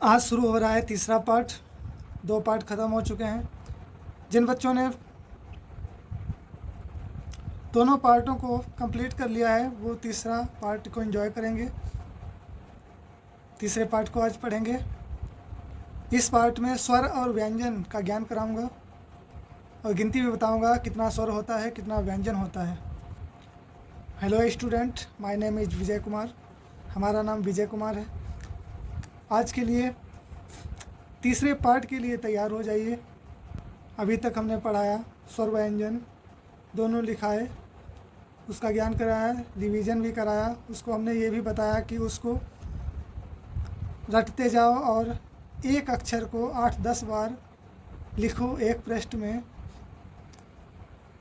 आज शुरू हो रहा है तीसरा पार्ट। 2 पार्ट ख़त्म हो चुके हैं। जिन बच्चों ने दोनों पार्टों को कंप्लीट कर लिया है वो तीसरा पार्ट को एंजॉय करेंगे। तीसरे पार्ट को आज पढ़ेंगे। इस पार्ट में स्वर और व्यंजन का ज्ञान कराऊंगा और गिनती भी बताऊंगा कितना स्वर होता है, कितना व्यंजन होता है। Hello student, my name is Vijay Kumar. हमारा नाम विजय कुमार है। आज के लिए तीसरे पार्ट के लिए तैयार हो जाइए। अभी तक हमने पढ़ाया स्वर व्यंजन दोनों लिखाए, उसका ज्ञान कराया, रिवीजन भी कराया। उसको हमने ये भी बताया कि उसको रटते जाओ और एक अक्षर को 8-10 बार लिखो एक पृष्ठ में।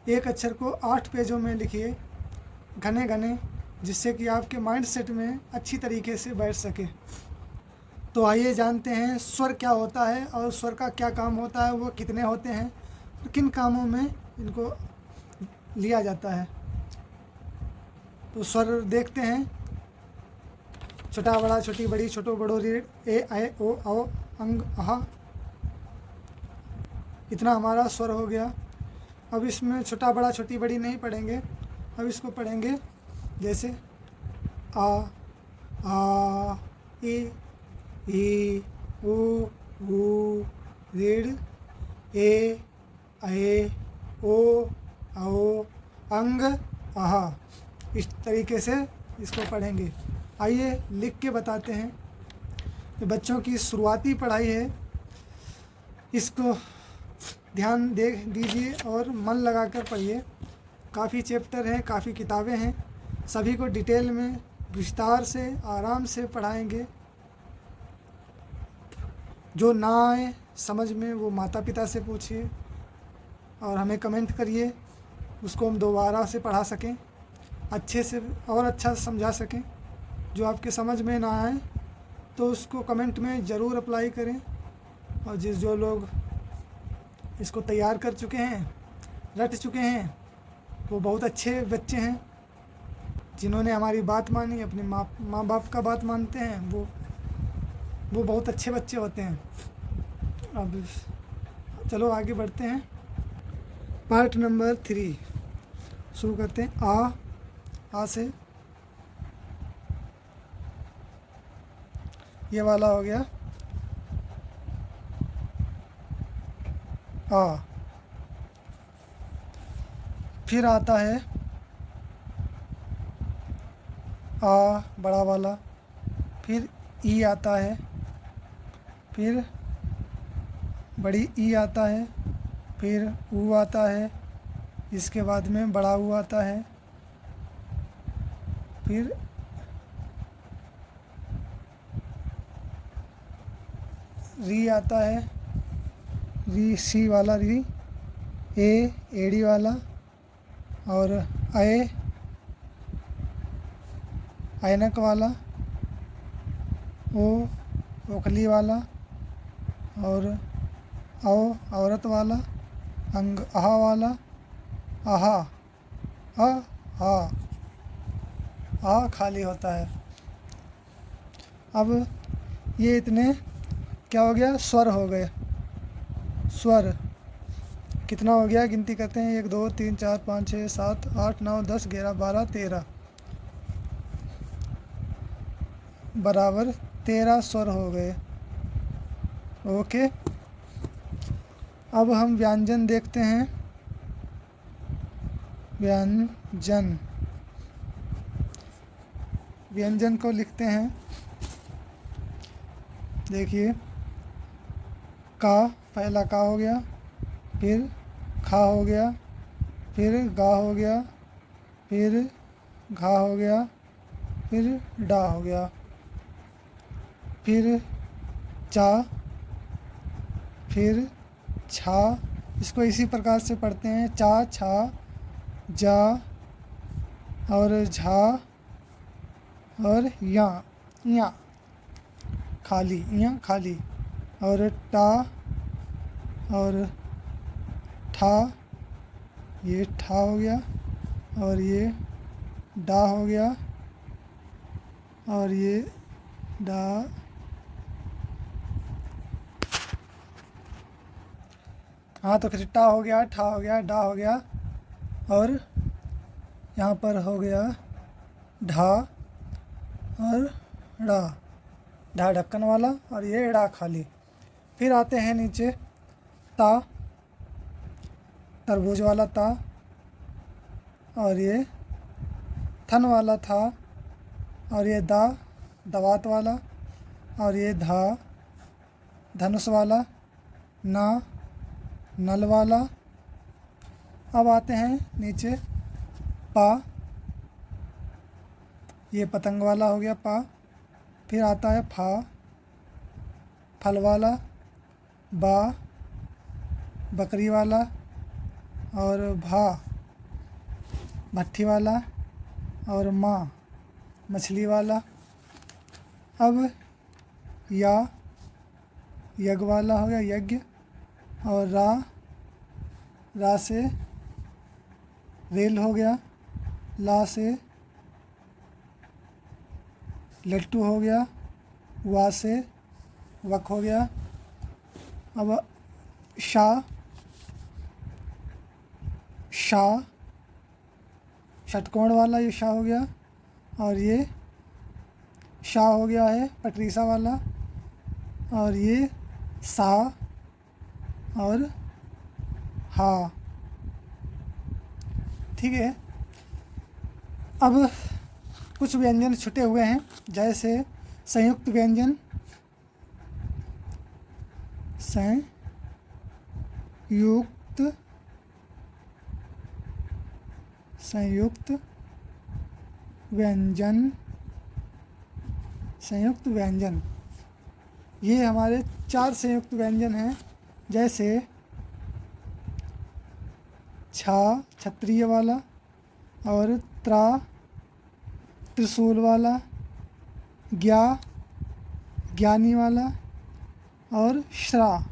एक अक्षर को 8 पेजों में लिखिए घने घने, जिससे कि आपके माइंड सेट में अच्छी तरीके से बैठ सके। तो आइए जानते हैं स्वर क्या होता है और स्वर का क्या काम होता है, वो कितने होते हैं और किन कामों में इनको लिया जाता है। तो स्वर देखते हैं। छोटा बड़ा, छोटी बड़ी, छोटो बड़ो, रीढ़, ए ऐ ओ औ अंग अहा, इतना हमारा स्वर हो गया। अब इसमें छोटा बड़ा छोटी बड़ी नहीं पढ़ेंगे, अब इसको पढ़ेंगे जैसे आ, ई ऊ रीढ़, ए ऐ ओ औ अंग अहा। इस तरीके से इसको पढ़ेंगे। आइए लिख के बताते हैं। ये बच्चों की शुरुआती पढ़ाई है, इसको ध्यान दे दीजिए और मन लगाकर पढ़िए। काफ़ी चैप्टर हैं, काफ़ी किताबें हैं, सभी को डिटेल में विस्तार से आराम से पढ़ाएंगे। जो ना आए समझ में वो माता पिता से पूछिए और हमें कमेंट करिए, उसको हम दोबारा से पढ़ा सकें, अच्छे से और अच्छा समझा सकें। जो आपके समझ में ना आए तो उसको कमेंट में ज़रूर अप्लाई करें। और जो लोग इसको तैयार कर चुके हैं, रट चुके हैं, वो बहुत अच्छे बच्चे हैं। जिन्होंने हमारी बात मानी, अपने माँ बाप का बात मानते हैं, वो बहुत अच्छे बच्चे होते हैं। अब चलो आगे बढ़ते हैं। पार्ट नंबर 3 शुरू करते हैं। आ से ये वाला हो गया आ। फिर आता है आ बड़ा वाला, फिर ई आता है, फिर बड़ी ई आता है, फिर ऊ आता है, इसके बाद में बड़ा ऊ आता है, फिर री आता है, री सी वाला री, ए एड़ी वाला, और ऐ ऐनक वाला, ओ ओखली वाला, और औ औरत वाला, अंग अहा वाला, आहा आ आ खाली होता है। अब ये इतने क्या हो गया, स्वर हो गए। स्वर कितना हो गया, गिनती करते हैं। 1 2 3 4 5 6 7 8 9 10 11 12 13 बराबर 13 स्वर हो गए। ओके, अब हम व्यंजन देखते हैं। व्यंजन, व्यंजन को लिखते हैं। देखिए, का, पहला का हो गया, फिर खा हो गया, फिर गा हो गया, फिर घा हो गया, फिर डा हो गया, फिर चा, फिर छा। इसको इसी प्रकार से पढ़ते हैं। चा छा जा और झा और या खाली, या खाली, और टा और ठा, ये ठा हो गया, और ये डा हो गया, और ये डा हाँ, तो फिर टा हो गया, ठा हो गया, डा हो गया, और यहाँ पर हो गया ढा और ड़ा, ढा ढक्कन वाला और ये ड़ा खाली। फिर आते हैं नीचे ता, तरबूज वाला ता, और ये थन वाला था, और ये दा, दवात वाला, और ये धा, धनुष वाला, ना, नल वाला। अब आते हैं नीचे पा, ये पतंग वाला हो गया पा। फिर आता है फा, फल वाला, बा, बकरी वाला, और भा, भट्ठी वाला, और माँ, मछली वाला। अब या, यज्ञ वाला हो गया यज्ञ, और रा से रेल हो गया, ला से लट्टू हो गया, वा से वक हो गया। अब शा, षटकोण वाला ये शा हो गया, और ये शा हो गया है पटरीसा वाला, और ये सा और हा। ठीक है। अब कुछ व्यंजन छुटे हुए हैं, जैसे संयुक्त व्यंजन, संयुक्त व्यंजन, ये हमारे 4 संयुक्त व्यंजन हैं। जैसे छा, क्षत्रिय वाला, और त्रा, त्रिशूल वाला, ज्ञा, ज्ञानी वाला, और श्रा।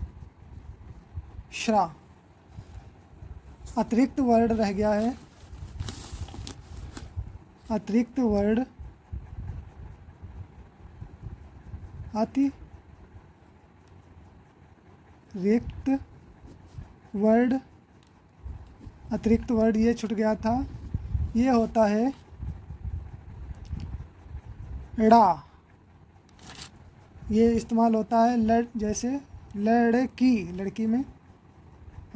अतिरिक्त वर्ड रह गया है, अतिरिक्त वर्ड, अतिरिक्त वर्ड ये छूट गया था। ये होता है ड़ा, ये इस्तेमाल होता है जैसे लड़की, लड़की में,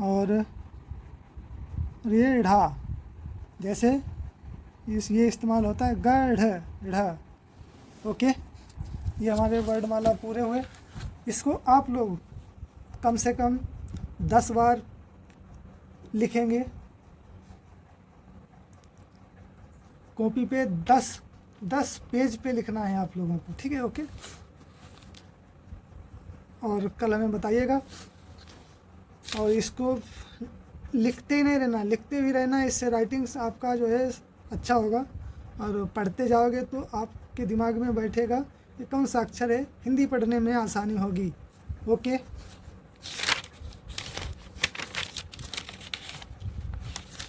और ये ढ़ा, जैसे ये इस्तेमाल होता है ढ़। ओके, ये हमारे वर्डमाला पूरे हुए। इसको आप लोग कम से कम 10 बार लिखेंगे, कॉपी पे 10 पेज पे लिखना है आप लोगों को। ठीक है, ओके। और कल हमें बताइएगा, और इसको लिखते ही नहीं रहना, लिखते भी रहना, इससे राइटिंग्स आपका जो है अच्छा होगा, और पढ़ते जाओगे तो आपके दिमाग में बैठेगा कि कौन सा अक्षर है, हिंदी पढ़ने में आसानी होगी। ओके,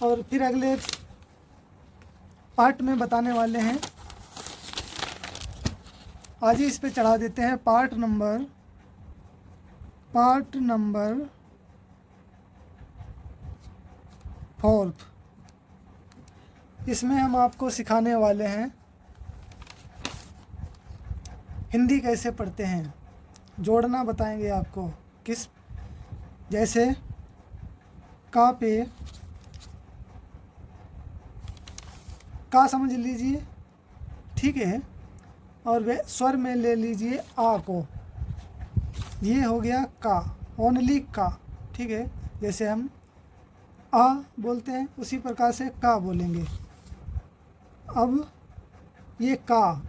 और फिर अगले पार्ट में बताने वाले हैं, आज ही इस पे चढ़ा देते हैं पार्ट नंबर 4। इसमें हम आपको सिखाने वाले हैं हिंदी कैसे पढ़ते हैं, जोड़ना बताएंगे आपको। किस, जैसे का पे का समझ लीजिए, ठीक है, और वे स्वर में ले लीजिए आ को, ये हो गया का, ओनली का। ठीक है, जैसे हम आ बोलते हैं उसी प्रकार से का बोलेंगे। अब ये का,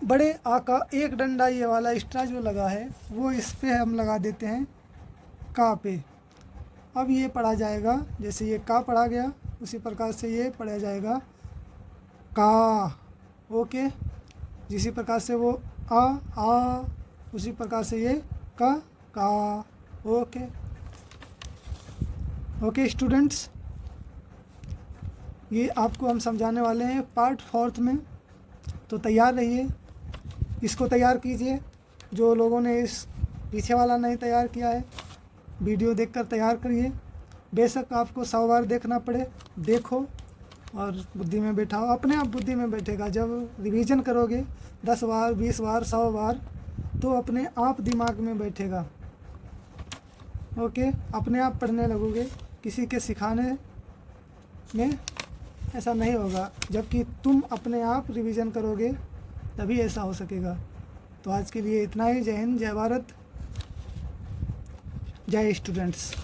बड़े आ का एक डंडा ये वाला एक्स्ट्रा जो लगा है वो इस पे हम लगा देते हैं का पे। अब ये पढ़ा जाएगा, जैसे ये का पढ़ा गया उसी प्रकार से ये पढ़ा जाएगा का। ओके, जिसी प्रकार से वो आ उसी प्रकार से ये का। ओके स्टूडेंट्स, ये आपको हम समझाने वाले हैं पार्ट 4 में, तो तैयार रहिए, इसको तैयार कीजिए। जो लोगों ने इस पीछे वाला नहीं तैयार किया है वीडियो देखकर तैयार करिए। बेशक आपको 100 बार देखना पड़े, देखो और बुद्धि में बैठाओ। अपने आप बुद्धि में बैठेगा। जब रिवीजन करोगे 10 बार, 20 बार, 100 बार, तो अपने आप दिमाग में बैठेगा। ओके, अपने आप पढ़ने लगोगे। किसी के सिखाने में ऐसा नहीं होगा, जबकि तुम अपने आप रिवीजन करोगे तभी ऐसा हो सकेगा। तो आज के लिए इतना ही। जय हिंद, जय भारत, जय स्टूडेंट्स।